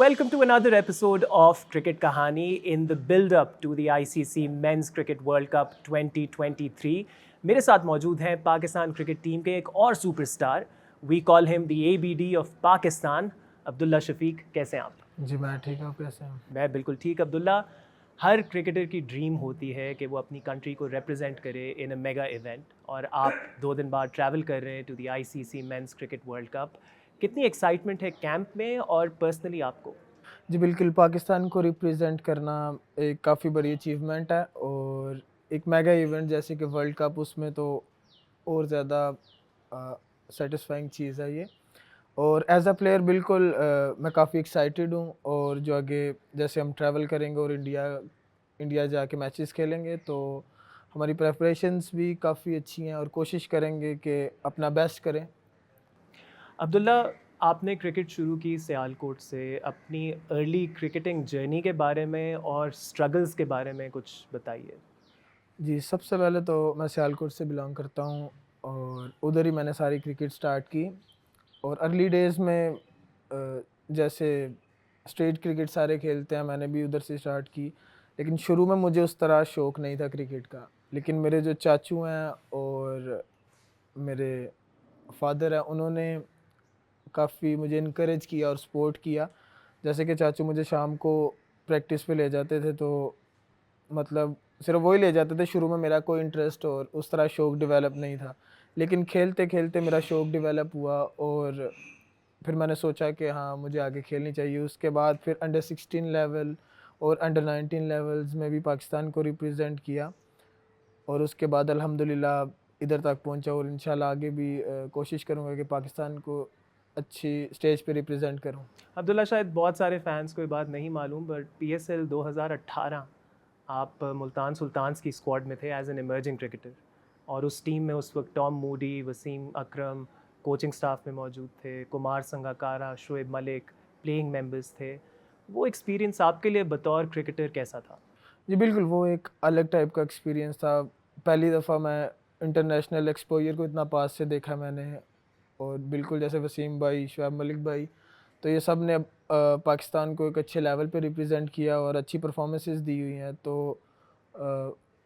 Welcome to another episode of Cricket Kahani in the build-up to the ICC Men's Cricket World Cup 2023. मेरे साथ मौजूद हैं Pakistan cricket team के एक और superstar. We call him the ABD of Pakistan. Abdullah Shafique, कैसे हैं आप? जी मैं ठीक हूँ, कैसे हैं? मैं बिल्कुल ठीक. अब्दुल्ला, हर क्रिकेटर की ड्रीम होती है कि वो अपनी कंट्री को रिप्रेजेंट करे इन अ मेगा इवेंट, और आप 2 दिन बाद ट्रैवल कर रहे हैं to the ICC men's cricket world cup. कितनी एक्साइटमेंट है कैंप में और पर्सनली आपको? जी बिल्कुल, पाकिस्तान को रिप्रेजेंट करना एक काफ़ी बड़ी अचीवमेंट है और एक मेगा इवेंट जैसे कि वर्ल्ड कप, उसमें तो और ज़्यादा सेटिस्फाइंग चीज़ है ये. और एज अ प्लेयर बिल्कुल मैं काफ़ी एक्साइटेड हूँ. और जो आगे जैसे हम ट्रैवल करेंगे और इंडिया जाके मैचेस खेलेंगे, तो हमारी प्रेपरेशंस भी काफ़ी अच्छी हैं और कोशिश करेंगे कि अपना बेस्ट करें. अब्दुल्ला, आपने क्रिकेट शुरू की सियालकोट से. अपनी अर्ली क्रिकेटिंग जर्नी के बारे में और स्ट्रगल्स के बारे में कुछ बताइए. जी, सबसे पहले तो मैं सियालकोट से बिलॉन्ग करता हूँ और उधर ही मैंने सारी क्रिकेट स्टार्ट की. और अर्ली डेज़ में जैसे स्ट्रीट क्रिकेट सारे खेलते हैं, मैंने भी उधर से स्टार्ट की. लेकिन शुरू में मुझे उस तरह शौक़ नहीं था क्रिकेट का. लेकिन मेरे जो चाचू हैं और मेरे फादर हैं, उन्होंने काफ़ी मुझे इनकरेज किया और सपोर्ट किया. जैसे कि चाचू मुझे शाम को प्रैक्टिस पे ले जाते थे, तो मतलब सिर्फ वही ले जाते थे. शुरू में मेरा कोई इंटरेस्ट और उस तरह शौक़ डेवलप नहीं था. लेकिन खेलते-खेलते मेरा शौक़ डेवलप हुआ और फिर मैंने सोचा कि हाँ, मुझे आगे खेलनी चाहिए. उसके बाद फिर अंडर 16 लेवल और अंडर 19 लेवल्स में भी पाकिस्तान को रिप्रेजेंट किया. और उसके बाद अल्हम्दुलिल्लाह इधर तक पहुँचा और इंशाल्लाह आगे भी कोशिश करूँगा कि पाकिस्तान को अच्छी स्टेज पे रिप्रेजेंट करूँ. अब्दुल्ला, शायद बहुत सारे फैंस को ये बात नहीं मालूम, बट PSL 2018 आप मुल्तान सुल्तान्स की स्क्वाड में थे एज एन इमर्जिंग क्रिकेटर. और उस टीम में उस वक्त टॉम मूडी, वसीम अकरम कोचिंग स्टाफ में मौजूद थे, कुमार संगकारा, शोएब मलिक प्लेइंग मेंबर्स थे. वो एक्सपीरियंस आपके लिए बतौर क्रिकेटर कैसा था? जी बिल्कुल, वो एक अलग टाइप का एक्सपीरियंस था. पहली दफ़ा मैं इंटरनेशनल एक्सपोज़र को इतना पास से देखा मैंने. और बिल्कुल जैसे वसीम भाई, शोएब मलिक भाई, तो ये सब ने पाकिस्तान को एक अच्छे लेवल पे रिप्रेजेंट किया और अच्छी परफॉर्मेंसेस दी हुई हैं. तो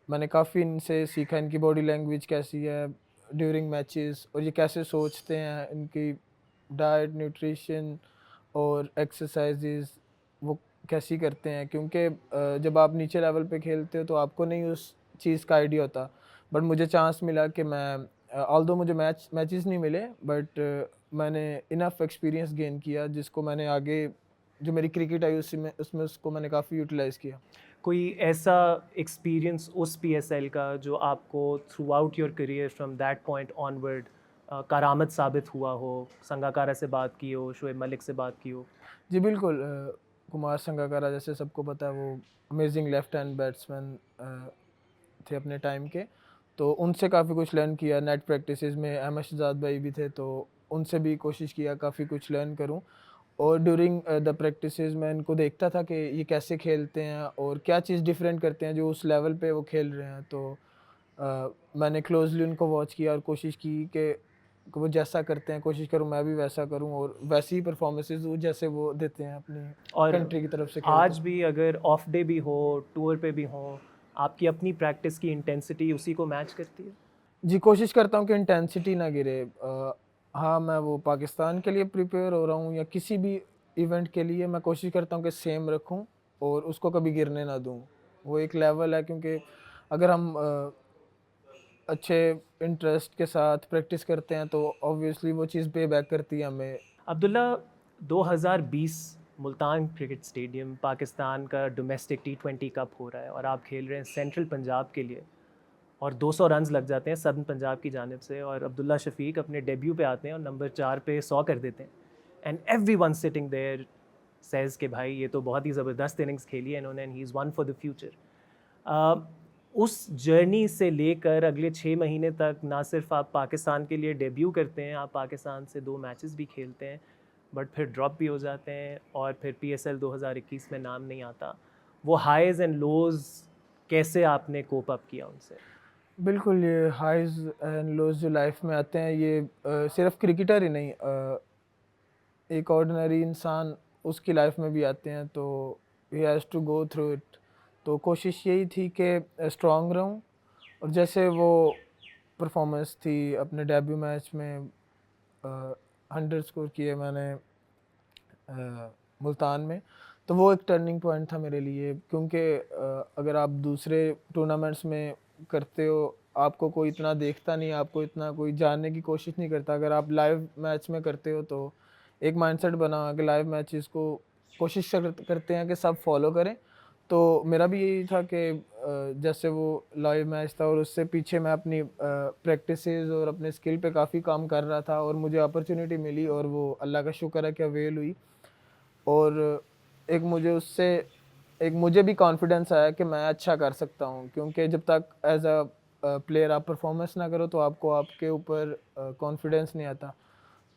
मैंने काफ़ी इनसे सीखा, इनकी बॉडी लैंग्वेज कैसी है ड्यूरिंग मैचेस, और ये कैसे सोचते हैं, इनकी डाइट, न्यूट्रिशन और एक्सरसाइजेज़ वो कैसी करते हैं. क्योंकि जब आप नीचे लेवल पे खेलते हो तो आपको नहीं उस चीज़ का आइडिया होता. बट मुझे चांस मिला कि मैं ऑल्दो मुझे मैचेस नहीं मिले, बट मैंने इनफ एक्सपीरियंस गेन किया जिसको मैंने आगे जो मेरी क्रिकेट आई उसमें उसको मैंने काफ़ी यूटिलाइज़ किया. कोई ऐसा एक्सपीरियंस उस PSL का जो आपको throughout your career from that point onward करामत साबित हुआ हो? संगकारा से बात की हो, शोएब मलिक से बात की हो? जी बिल्कुल, कुमार संगकारा जैसे सबको पता है, वो अमेजिंग लेफ्ट हैंड बैट्समैन थे अपने टाइम के. तो उनसे काफ़ी कुछ लर्न किया. नेट प्रैक्टिसेस में अहमद शहजाद भाई भी थे, तो उनसे भी कोशिश किया काफ़ी कुछ लर्न करूं. और ड्यूरिंग द प्रैक्टिसेस मैं इनको देखता था कि ये कैसे खेलते हैं और क्या चीज़ डिफरेंट करते हैं जो उस लेवल पे वो खेल रहे हैं. तो मैंने क्लोजली उनको वॉच किया और कोशिश की कि वो जैसा करते हैं कोशिश करूँ मैं भी वैसा करूँ और वैसी ही परफॉर्मेंसेस दूँ जैसे वो देते हैं अपनी और कंट्री की तरफ से खेल आज कर. भी अगर ऑफ डे भी हो, टूर पे भी हो, आपकी अपनी प्रैक्टिस की इंटेंसिटी उसी को मैच करती है? जी, कोशिश करता हूँ कि इंटेंसिटी ना गिरे. हाँ, मैं वो पाकिस्तान के लिए प्रिपेयर हो रहा हूँ या किसी भी इवेंट के लिए, मैं कोशिश करता हूँ कि सेम रखूँ और उसको कभी गिरने ना दूँ. वो एक लेवल है, क्योंकि अगर हम अच्छे इंटरेस्ट के साथ प्रैक्टिस करते हैं तो ऑब्वियसली वो चीज़ पे बैक करती है हमें. अब्दुल्ला, 2020 मुल्तान क्रिकेट स्टेडियम पाकिस्तान का डोमेस्टिक T20 कप हो रहा है और आप खेल रहे हैं सेंट्रल पंजाब के लिए, और 200 रन्स लग जाते हैं सदर्न पंजाब की जानिब से, और अब्दुल्ला शफीक अपने डेब्यू पे आते हैं और नंबर 4 पे 100 कर देते हैं. And everyone sitting there says कि भाई ये तो बहुत ही ज़बरदस्त इनिंग्स खेली है इन्होंने, and he is one for the future. उस जर्नी से लेकर अगले 6 महीने तक ना सिर्फ आप पाकिस्तान के लिए डेब्यू करते हैं, आप पाकिस्तान से 2 मैचेस भी खेलते हैं, बट फिर ड्रॉप भी हो जाते हैं और फिर PSL 2021 में नाम नहीं आता. वो हाइज़ एंड लोज़ कैसे आपने कोप अप किया उनसे? बिल्कुल, ये हाइज़ एंड लोज़ जो लाइफ में आते हैं, ये सिर्फ क्रिकेटर ही नहीं, एक ऑर्डिनरी इंसान उसकी लाइफ में भी आते हैं, तो ही has to go through it. तो कोशिश यही थी कि स्ट्रॉन्ग रहूँ, और जैसे वो परफॉर्मेंस थी अपने डेब्यू मैच में, 100 स्कोर किए मैंने मुल्तान में, तो वो एक टर्निंग पॉइंट था मेरे लिए, क्योंकि अगर आप दूसरे टूर्नामेंट्स में करते हो, आपको कोई इतना देखता नहीं, आपको इतना कोई जानने की कोशिश नहीं करता। अगर आप लाइव मैच में करते हो तो एक माइंडसेट बना हुआ है कि लाइव मैचेस को कोशिश करते हैं कि सब फॉलो करें। तो मेरा भी यही था कि जैसे वो लाइव मैच था और उससे पीछे मैं अपनी प्रैक्टिसेस और अपने स्किल पे काफ़ी काम कर रहा था, और मुझे अपॉर्चुनिटी मिली, और वो अल्लाह का शुक्र है कि अवेल हुई। और एक मुझे उससे एक मुझे भी कॉन्फिडेंस आया कि मैं अच्छा कर सकता हूँ, क्योंकि जब तक एज़ अ प्लेयर आप परफॉर्मेंस ना करो तो आपको आपके ऊपर कॉन्फिडेंस नहीं आता।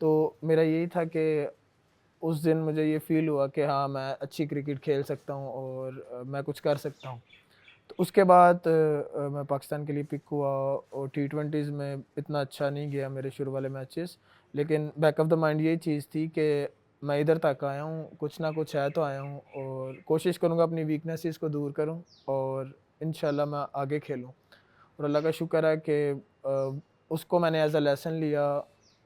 तो मेरा यही था कि उस दिन मुझे ये फ़ील हुआ कि हाँ, मैं अच्छी क्रिकेट खेल सकता हूँ, और मैं कुछ कर सकता हूँ। तो उसके बाद मैं पाकिस्तान के लिए पिक हुआ, और टी20s में इतना अच्छा नहीं गया मेरे शुरू वाले मैचेस, लेकिन बैक ऑफ द माइंड यही चीज़ थी कि मैं इधर तक आया हूँ, कुछ ना कुछ है तो आया हूँ, और कोशिश करूँगा अपनी वीकनेसेस को दूर करूँ, और इंशाल्लाह मैं आगे खेलूँ। और अल्लाह का शुक्र है कि उसको मैंने एज़ अ लेसन लिया,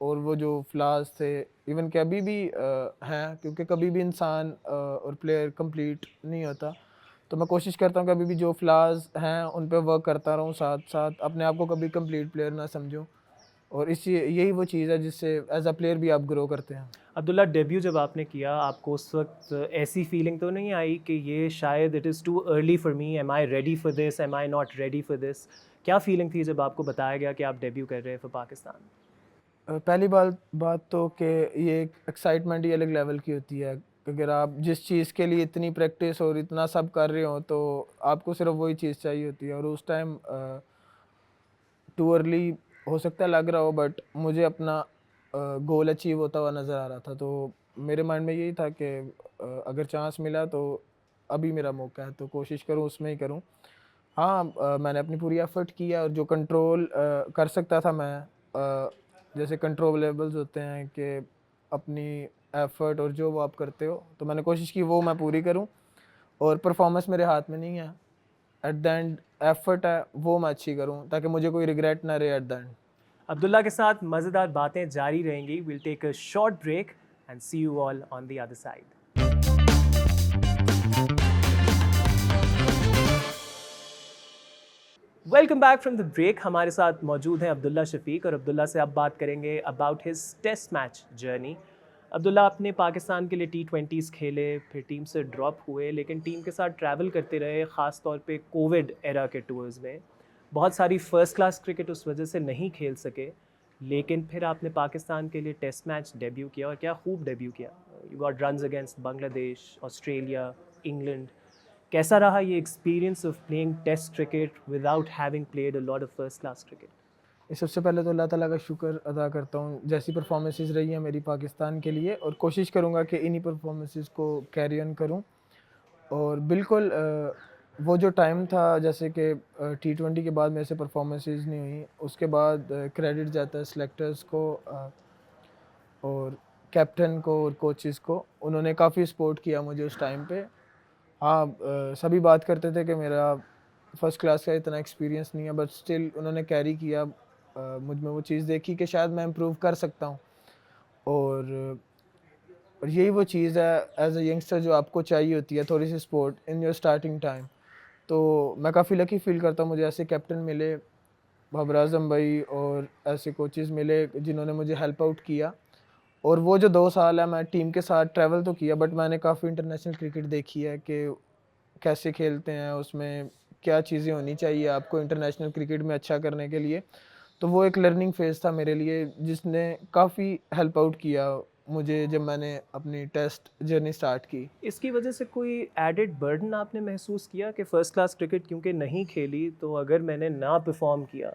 और वो जो फ्लॉज़ थे इवन कि अभी भी हैं, क्योंकि कभी भी इंसान और प्लेयर कंप्लीट नहीं होता। तो मैं कोशिश करता हूँ कि अभी भी जो फ्लॉज़ हैं उन पे वर्क करता रहूँ, साथ-साथ अपने आप को कभी कंप्लीट प्लेयर ना समझूँ, और इसी यही वो चीज़ है जिससे एज़ अ प्लेयर भी आप ग्रो करते हैं। अब्दुल्ला, डेब्यू जब आपने किया, आपको उस वक़्त ऐसी फीलिंग तो नहीं आई कि ये शायद it is too early for me, am I ready for this, am I not ready for this? क्या फीलिंग थी जब आपको बताया गया कि आप डेब्यू कर रहे हैं फॉर पाकिस्तान? पहली बात तो कि ये एक एक्साइटमेंट ही अलग लेवल की होती है। अगर आप जिस चीज़ के लिए इतनी प्रैक्टिस और इतना सब कर रहे हो, तो आपको सिर्फ़ वही चीज़ चाहिए होती है, और उस टाइम टू अर्ली हो सकता है लग रहा हो, बट मुझे अपना गोल अचीव होता हुआ नज़र आ रहा था। तो मेरे माइंड में यही था कि अगर चांस मिला तो अभी मेरा मौका है, तो कोशिश करूँ उसमें ही करूँ। हाँ, मैंने अपनी पूरी एफ़र्ट किया, और जो कंट्रोल कर सकता था मैं, जैसे कंट्रोलेबल्स होते हैं कि अपनी एफ़र्ट और जो वो आप करते हो, तो मैंने कोशिश की वो मैं पूरी करूँ, और परफ़ॉर्मेंस मेरे हाथ में नहीं है। एट द एंड एफ़र्ट है वो मैं अच्छी करूँ, ताकि मुझे कोई रिग्रेट ना रहे एट द एंड। अब्दुल्ला के साथ मज़ेदार बातें जारी रहेंगी। Will take a short break and see you all on the other side. Welcome back from the break. हमारे साथ मौजूद हैं अब्दुल्ला शफीक, और अब्दुल्ला से अब बात करेंगे about his test match journey. Abdullah, आपने पाकिस्तान के लिए टी20s खेले, फिर टीम से ड्रॉप हुए, लेकिन टीम के साथ ट्रैवल करते रहे, ख़ास तौर पे कोविड एरा के टूर्स में। बहुत सारी फर्स्ट क्लास क्रिकेट उस वजह से नहीं खेल सके, लेकिन फिर आपने पाकिस्तान के लिए टेस्ट मैच डेब्यू किया, और क्या खूब डेब्यू किया। You got runs against Bangladesh, Australia, England. कैसा रहा ये experience of playing test cricket without having played a lot of first class cricket? सबसे पहले तो अल्लाह ताला का शुक्र अदा करता हूँ, जैसी परफॉर्मेंसेस रही हैं मेरी पाकिस्तान के लिए, और कोशिश करूँगा कि इन्हीं परफॉर्मेंसेस को कैरी ऑन करूँ। और बिल्कुल वो जो टाइम था, जैसे कि टी20 के बाद मेरे से परफॉर्मेंसेस नहीं हुई, उसके बाद क्रेडिट जाता है सिलेक्टर्स को, और कैप्टन को और कोचेस को। उन्होंने काफ़ी सपोर्ट किया मुझे उस टाइम पे। हाँ, सभी बात करते थे कि मेरा फर्स्ट क्लास का इतना एक्सपीरियंस नहीं है, बट स्टिल उन्होंने कैरी किया। मुझ में वो चीज़ देखी कि शायद मैं इम्प्रूव कर सकता हूँ, और यही वो चीज़ है एज़ अ यंगस्टर जो आपको चाहिए होती है, थोड़ी सी support in your starting time. तो मैं काफ़ी लकी फ़ील करता हूँ, मुझे ऐसे कैप्टन मिले, बाबर आज़म भाई, और ऐसे कोचेस मिले जिन्होंने मुझे हेल्प आउट किया। और वो जो 2 साल है, मैं टीम के साथ ट्रैवल तो किया, बट मैंने काफ़ी इंटरनेशनल क्रिकेट देखी है कि कैसे खेलते हैं, उसमें क्या चीज़ें होनी चाहिए आपको इंटरनेशनल क्रिकेट में अच्छा करने के लिए। तो वो एक लर्निंग फ़ेज़ था मेरे लिए, जिसने काफ़ी हेल्प आउट किया मुझे जब मैंने अपनी टेस्ट जर्नी स्टार्ट की। इसकी वजह से कोई एडेड बर्डन आपने महसूस किया कि फ़र्स्ट क्लास क्रिकेट क्योंकि नहीं खेली, तो अगर मैंने ना परफॉर्म किया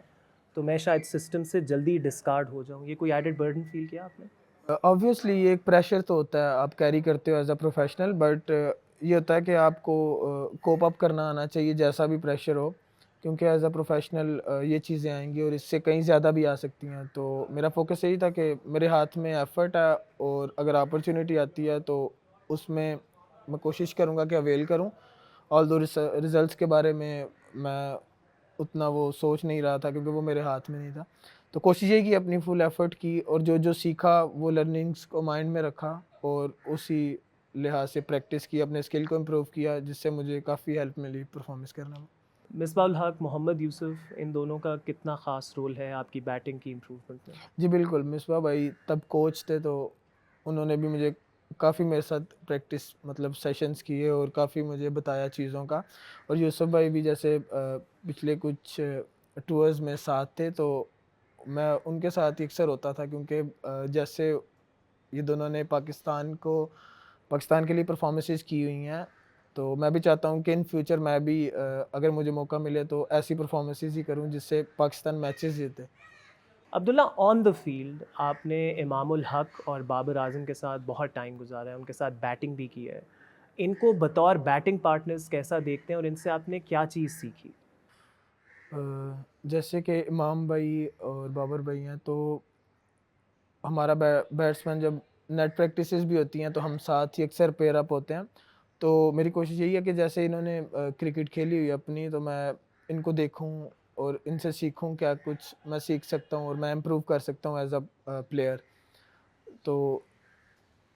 तो मैं शायद सिस्टम से जल्दी डिस्कार्ड हो जाऊँ? ये कोई एडेड बर्डन फील किया आपने? ऑब्वियसली ये एक प्रेशर तो होता है, आप कैरी करते हो एज़ अ प्रोफेशनल, बट ये होता है कि आपको कोप अप करना आना चाहिए जैसा भी प्रेशर हो, क्योंकि एज़ अ प्रोफेशनल ये चीज़ें आएँगी, और इससे कहीं ज़्यादा भी आ सकती हैं। तो मेरा फ़ोकस यही था कि मेरे हाथ में एफ़र्ट है, और अगर अपॉर्च्युनिटी आती है तो उसमें मैं कोशिश करूँगा कि अवेल करूँ। ऑल्दो रिज़ल्ट्स के बारे में मैं उतना वो सोच नहीं रहा था क्योंकि वो मेरे हाथ में नहीं था। तो कोशिश यही की अपनी फुल एफ़र्ट की और जो-जो सीखा वो लर्निंग्स को माइंड में रखा और उसी लिहाज से प्रैक्टिस की, अपने स्किल को इम्प्रूव किया जिससे मुझे काफ़ी हेल्प मिली परफ़ॉर्मेंस करने में। मिसबाह-उल हक, मोहम्मद यूसुफ, इन दोनों का कितना ख़ास रोल है आपकी बैटिंग की इम्प्रूवमेंट में? जी बिल्कुल, मिसबा भाई तब कोच थे तो उन्होंने भी मुझे काफ़ी मेरे साथ प्रैक्टिस मतलब सेशंस किए और काफ़ी मुझे बताया चीज़ों का। और यूसुफ भाई भी जैसे पिछले कुछ टूर्स में साथ थे तो मैं उनके साथ ही अक्सर होता था क्योंकि जैसे ये दोनों ने पाकिस्तान के लिए परफॉर्मेंसेस की हुई हैं, तो मैं भी चाहता हूँ कि इन फ्यूचर मैं भी अगर मुझे मौका मिले तो ऐसी परफॉर्मेंसेस ही करूँ जिससे पाकिस्तान मैचेस जीते। अब्दुल्ला, ऑन द फील्ड आपने इमामुल हक और बाबर आज़म के साथ बहुत टाइम गुज़ारा है, उनके साथ बैटिंग भी की है। इनको बतौर बैटिंग पार्टनर्स कैसा देखते हैं और इनसे आपने क्या चीज़ सीखी? जैसे कि इमाम भाई और बाबर भाई हैं तो हमारा बैट्समैन जब नेट प्रैक्टिसेस भी होती हैं तो हम साथ ही अक्सर पेयर अप होते हैं। तो मेरी कोशिश यही है कि जैसे इन्होंने क्रिकेट खेली हुई है अपनी तो मैं इनको देखूं और इनसे सीखूं क्या कुछ मैं सीख सकता हूं और मैं इम्प्रूव कर सकता हूं एज अ प्लेयर। तो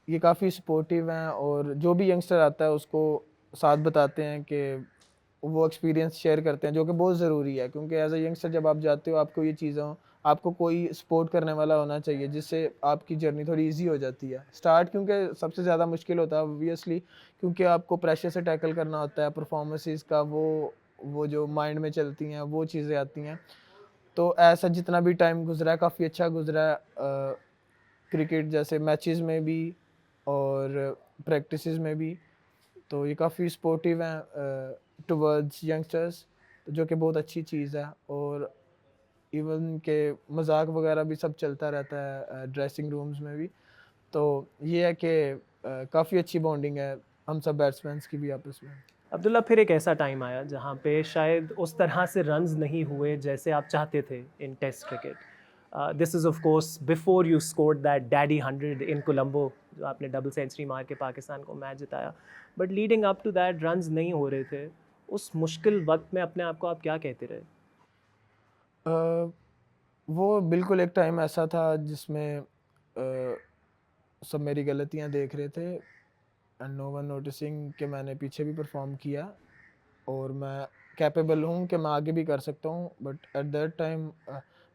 ये काफ़ी सपोर्टिव हैं और जो भी यंगस्टर आता है उसको साथ बताते हैं कि वो एक्सपीरियंस शेयर करते हैं जो कि बहुत ज़रूरी है क्योंकि एज अ यंगस्टर जब आप जाते हो आपको ये चीज़ों आपको कोई सपोर्ट करने वाला होना चाहिए जिससे आपकी जर्नी थोड़ी इजी हो जाती है। स्टार्ट क्योंकि सबसे ज़्यादा मुश्किल होता है ऑब्वियसली क्योंकि आपको प्रेशर से टैकल करना होता है परफॉर्मेंसेस का वो जो माइंड में चलती हैं वो चीज़ें आती हैं। तो ऐसा जितना भी टाइम गुजरा है काफ़ी अच्छा गुजरा है क्रिकेट जैसे मैचेस में भी और प्रैक्टिसेस में भी। तो ये काफ़ी सपोर्टिव हैं टुवर्ड्स यंगस्टर्स जो कि बहुत अच्छी चीज़ है। और इवन के मज़ाक वगैरह भी सब चलता रहता है ड्रेसिंग रूम्स में भी। तो ये है कि काफ़ी अच्छी बॉन्डिंग है हम सब बैट्समैन्स की भी आपस में। अब्दुल्ला, फिर एक ऐसा टाइम आया जहाँ पे शायद उस तरह से रन्स नहीं हुए जैसे आप चाहते थे in test cricket. This is of course before you scored that daddy 100 in Colombo, जो आपने डबल सेंचुरी मार के पाकिस्तान को मैच जिताया। But leading up to that runs नहीं हो रहे थे। उस मुश्किल वक्त में अपने आप को आप क्या कहते रहे? अ, वो बिल्कुल एक टाइम ऐसा था जिसमें सब मेरी गलतियाँ देख रहे थे एंड नो वन नोटिसिंग कि मैंने पीछे भी परफॉर्म किया और मैं कैपेबल हूँ कि मैं आगे भी कर सकता हूँ। बट एट दैट टाइम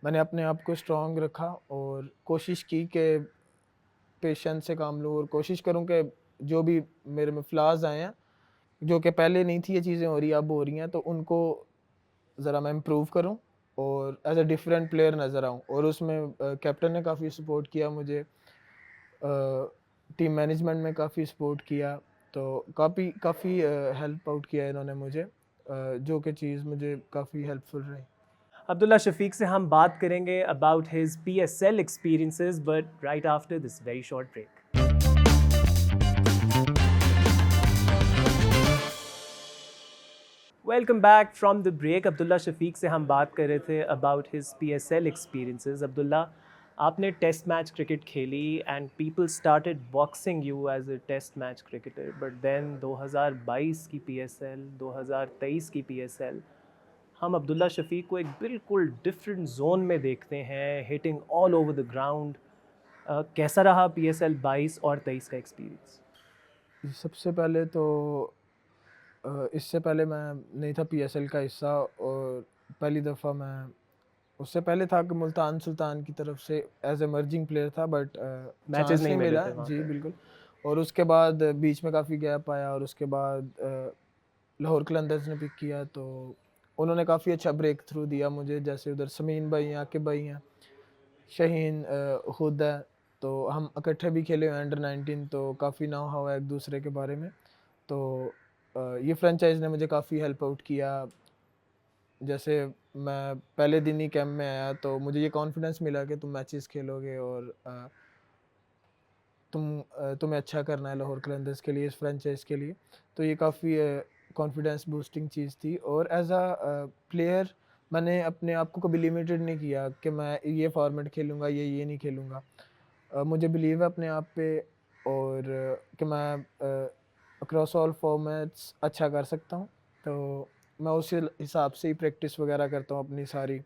मैंने अपने आप को स्ट्रॉन्ग रखा और कोशिश की कि पेशेंस से काम लूँ और कोशिश करूँ कि जो भी मेरे में फ्लॉज़ आए हैं, जो कि पहले नहीं थी ये चीज़ें हो रही हैं, अब हो रही हैं, तो उनको ज़रा मैं इम्प्रूव करूँ और एज़ अ डिफरेंट प्लेयर नज़र आऊँ। और उसमें कैप्टन ने काफ़ी सपोर्ट किया मुझे, टीम मैनेजमेंट में काफ़ी सपोर्ट किया, तो काफ़ी काफ़ी हेल्प आउट किया इन्होंने मुझे, जो कि चीज़ मुझे काफ़ी हेल्पफुल रही। अब्दुल्ला शफीक से हम बात करेंगे about his PSL experiences, but right after this very short break. Welcome back from the break. Abdullah Shafique से हम बात कर रहे थे about his PSL experiences. Abdullah, आपने टेस्ट मैच क्रिकेट खेली and people started boxing you as a test match cricketer, but then 2022 की PSL, 2023 की PSL, हम अब्दुल्ला शफीक को एक बिल्कुल डिफरेंट जोन में देखते हैं, hitting all over the ground. कैसा रहा PSL 22 और 23 का एक्सपीरियंस? सबसे पहले तो इससे पहले मैं नहीं था पीएसएल का हिस्सा और पहली दफ़ा मैं उससे पहले था कि मुल्तान सुल्तान की तरफ से एज़ इमर्जिंग प्लेयर था बट मैचेस चांस नहीं नहीं मिले मिला। थे वहाँ जी, पे। बिल्कुल। और उसके बाद बीच में काफ़ी गैप आया और उसके बाद लाहौर कलंदर्स ने पिक किया तो उन्होंने काफ़ी अच्छा ब्रेक थ्रू दिया मुझे। जैसे उधर समीन भाई हैं, आकिब भाई हैं, शाहीन खुद है, तो हम इकट्ठे भी खेले हुए हैं अंडर 19 तो काफ़ी नाउ-हाउ है एक-दूसरे के बारे में। तो ये फ्रेंचाइज़ ने मुझे काफ़ी हेल्प आउट किया। जैसे मैं पहले दिन ही कैंप में आया तो मुझे ये कॉन्फिडेंस मिला कि तुम मैचेस खेलोगे और तुम्हें अच्छा करना है लाहौर कलंदर्स के लिए, इस फ्रेंचाइज़ के लिए। तो ये काफ़ी कॉन्फिडेंस बूस्टिंग चीज़ थी और एज़ अ प्लेयर मैंने अपने आप को कभी लिमिटेड नहीं किया कि मैं ये फॉर्मेट खेलूँगा, ये नहीं खेलूँगा। मुझे बिलीव है अपने आप पे और कि मैं अक्रॉस ऑल फॉर्मेट्स अच्छा कर सकता हूँ। तो मैं उसी हिसाब से ही प्रैक्टिस वगैरह करता हूँ अपनी सारी।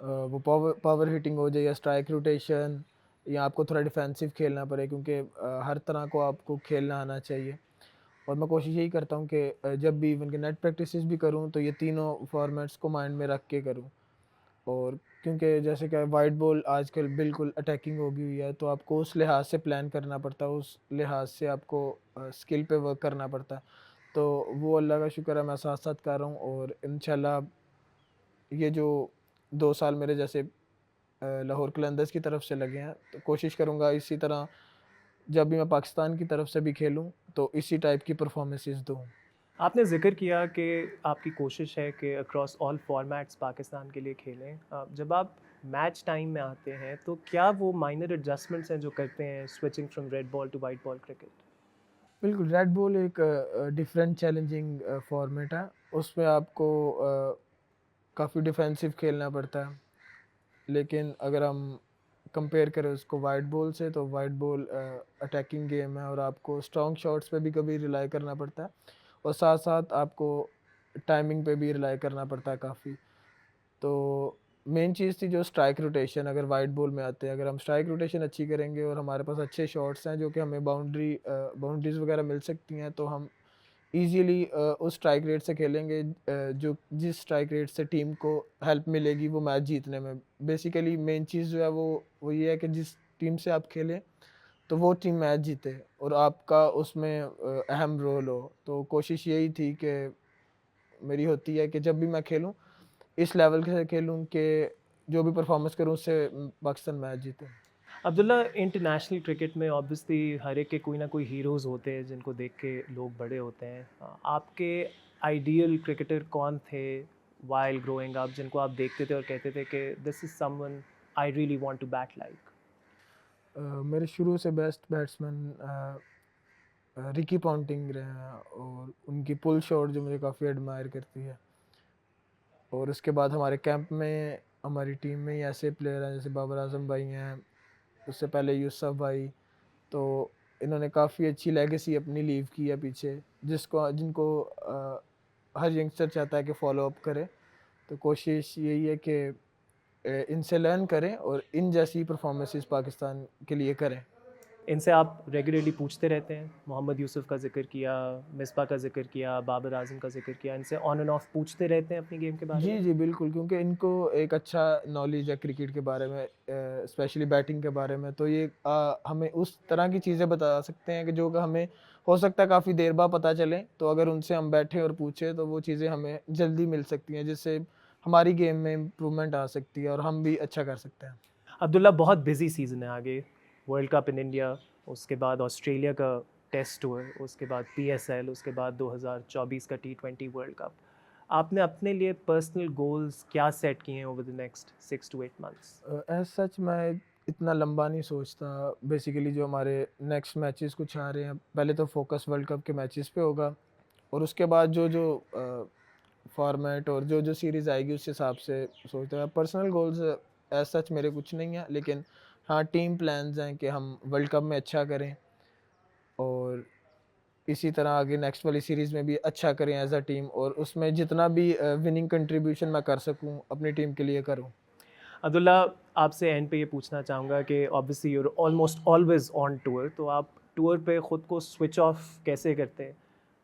वो पावर पावर हिटिंग हो जाए या स्ट्राइक रोटेशन, या आपको थोड़ा डिफेंसिव खेलना पड़े, क्योंकि हर तरह को आपको खेलना आना चाहिए। और मैं कोशिश यही करता हूँ कि जब भी इवन के नेट प्रैक्टिसेस भी करूँ तो ये तीनों फॉर्मेट्स को माइंड में रख के करूँ। और क्योंकि जैसे कि वाइट बॉल आजकल बिल्कुल अटैकिंग हो गई हुई है, तो आपको उस लिहाज से प्लान करना पड़ता है, उस लिहाज से आपको स्किल पे वर्क करना पड़ता है। तो वो अल्लाह का शुक्र है मैं साथ साथ कर रहा हूँ, और इंशाल्लाह ये जो 2 साल मेरे जैसे लाहौर कलंदर्स की तरफ से लगे हैं, तो कोशिश करूँगा इसी तरह जब भी मैं पाकिस्तान की तरफ से भी खेलूँ तो इसी टाइप की परफॉर्मेंसेस दूँ। आपने ज़िक्र किया कि आपकी कोशिश है कि अक्रॉस ऑल फॉर्मेट्स पाकिस्तान के लिए खेलें। जब आप मैच टाइम में आते हैं तो क्या वो माइनर एडजस्टमेंट्स हैं जो करते हैं switching from red ball to white ball cricket? बिल्कुल, रेड बुल एक डिफरेंट चैलेंजिंग फॉर्मेट है। उसमें आपको काफ़ी डिफेंसिव खेलना पड़ता है। लेकिन अगर हम कंपेयर करें उसको वाइट बॉल से, तो वाइट बॉल अटैकिंग गेम है और आपको स्ट्रॉन्ग शॉट्स पे भी कभी रिलाई करना पड़ता है, और साथ-साथ आपको टाइमिंग पे भी रिलाई करना पड़ता है काफ़ी। तो मेन चीज़ थी जो स्ट्राइक रोटेशन, अगर वाइट बॉल में आते हैं, अगर हम स्ट्राइक रोटेशन अच्छी करेंगे और हमारे पास अच्छे शॉट्स हैं जो कि हमें बाउंड्रीज़ वगैरह मिल सकती हैं, तो हम ईज़िली उस स्ट्राइक रेट से खेलेंगे, जो जिस स्ट्राइक रेट से टीम को हेल्प मिलेगी वो मैच जीतने में। बेसिकली मेन चीज़ जो है वो ये है कि जिस टीम से आप खेलें, तो वो टीम मैच जीते और आपका उसमें अहम रोल हो। तो कोशिश यही थी कि मेरी होती है कि जब भी मैं खेलूँ, इस लेवल से खेलूँ कि जो भी परफ़ॉर्मेंस करूँ उससे पाकिस्तान मैच जीते। अब्दुल्ला, इंटरनेशनल क्रिकेट में ऑब्वियसली हर एक के कोई ना कोई हीरोज़ होते हैं जिनको देख के लोग बड़े होते हैं। आपके आइडियल क्रिकेटर कौन थे व्हाइल ग्रोइंग अप, जिनको आप देखते थे और कहते थे कि this is someone I really want to bat like? मेरे शुरू से बेस्ट बैट्समैन रिकी पॉन्टिंग रहे हैं, और उनकी पुल शॉट जो मुझे काफ़ी एडमायर करती है। और उसके बाद हमारे कैंप में हमारी टीम में ही ऐसे प्लेयर हैं जैसे बाबर आजम भाई हैं, उससे पहले यूसुफ भाई। तो इन्होंने काफ़ी अच्छी लेगेसी अपनी लीव की है पीछे, जिनको हर यंगस्टर चाहता है कि फॉलो अप करे। तो कोशिश यही है कि इनसे लर्न करें और इन जैसी परफॉर्मेंसेस पाकिस्तान के लिए करें। इनसे आप रेगुलरली पूछते रहते हैं? मोहम्मद यूसुफ का ज़िक्र किया, मिसबा का ज़िक्र किया, बाबर आज़म का ज़िक्र किया, इनसे ऑन एंड ऑफ पूछते रहते हैं अपनी गेम के बारे जी, में? जी, बिल्कुल, क्योंकि इनको एक अच्छा नॉलेज है क्रिकेट के बारे में, स्पेशली बैटिंग के बारे में। तो ये हमें उस तरह की चीज़ें बता सकते हैं कि जो कि हमें हो सकता है काफ़ी देर बाद पता चलें। तो अगर उनसे हम बैठे और पूछें तो वो चीज़ें हमें जल्दी मिल सकती हैं, जिससे हमारी गेम में इम्प्रूवमेंट आ सकती है और हम भी अच्छा कर सकते हैं। अब्दुल्ला, बहुत बिजी सीज़न है आगे। वर्ल्ड कप इन इंडिया, उसके बाद ऑस्ट्रेलिया का टेस्ट टूर, उसके बाद पीएसएल, उसके बाद 2024 का टी20 वर्ल्ड कप। आपने अपने लिए पर्सनल गोल्स क्या सेट किए हैं over the next 6 to 8 months? As such मैं इतना लंबा नहीं सोचता। बेसिकली जो हमारे नेक्स्ट मैचेस कुछ आ रहे हैं, पहले तो फोकस वर्ल्ड कप के मैचेस पे होगा, और उसके बाद जो फॉर्मेट और जो सीरीज़ आएगी उस हिसाब से सोचते हैं। पर्सनल गोल्स एज़ सच मेरे कुछ नहीं है, लेकिन हाँ, टीम प्लान्स हैं कि हम वर्ल्ड कप में अच्छा करें और इसी तरह आगे नेक्स्ट वाली सीरीज़ में भी अच्छा करें एज़ अ टीम, और उसमें जितना भी विनिंग कंट्रीब्यूशन मैं कर सकूँ अपनी टीम के लिए करूँ। अब्दुल्ला, आपसे एंड पे ये पूछना चाहूँगा कि obviously you are almost always on tour, तो आप टूर पे ख़ुद को स्विच ऑफ कैसे करते हैं?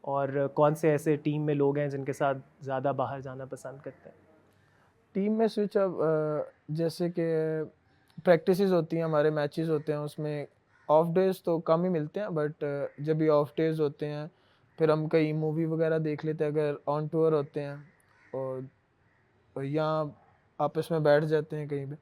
और कौन से ऐसे टीम में लोग हैं जिनके साथ ज़्यादा बाहर जाना पसंद करते हैं? टीम में स्विच अप जैसे कि प्रैक्टिसेस होती हैं, हमारे मैचेस होते हैं, उसमें ऑफ डेज़ तो कम ही मिलते हैं, बट जब भी ऑफ डेज़ होते हैं फिर हम कहीं मूवी वगैरह देख लेते हैं अगर ऑन टूर होते हैं, और या आपस में बैठ जाते हैं कहीं पे।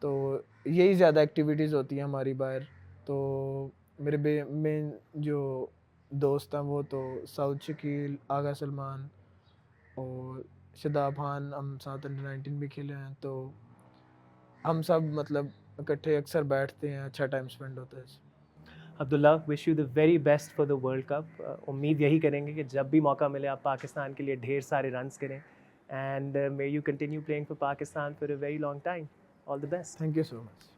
तो यही ज़्यादा एक्टिविटीज़ होती हैं हमारी बाहर। तो मेरे मेन जो दोस्त हैं वो तो साउथ शकील, आगा सलमान और शादाब खान, हम साथ अंडर 19 भी खेले हैं। तो हम सब मतलब इकट्ठे अक्सर बैठते हैं, अच्छा टाइम स्पेंड होता है। Abdullah, wish you the very best for the world cup. उम्मीद यही करेंगे कि जब भी मौका मिले आप पाकिस्तान के लिए ढेर सारे रन्स करें, and may you continue playing for Pakistan for a very long time. All the best. Thank you so much.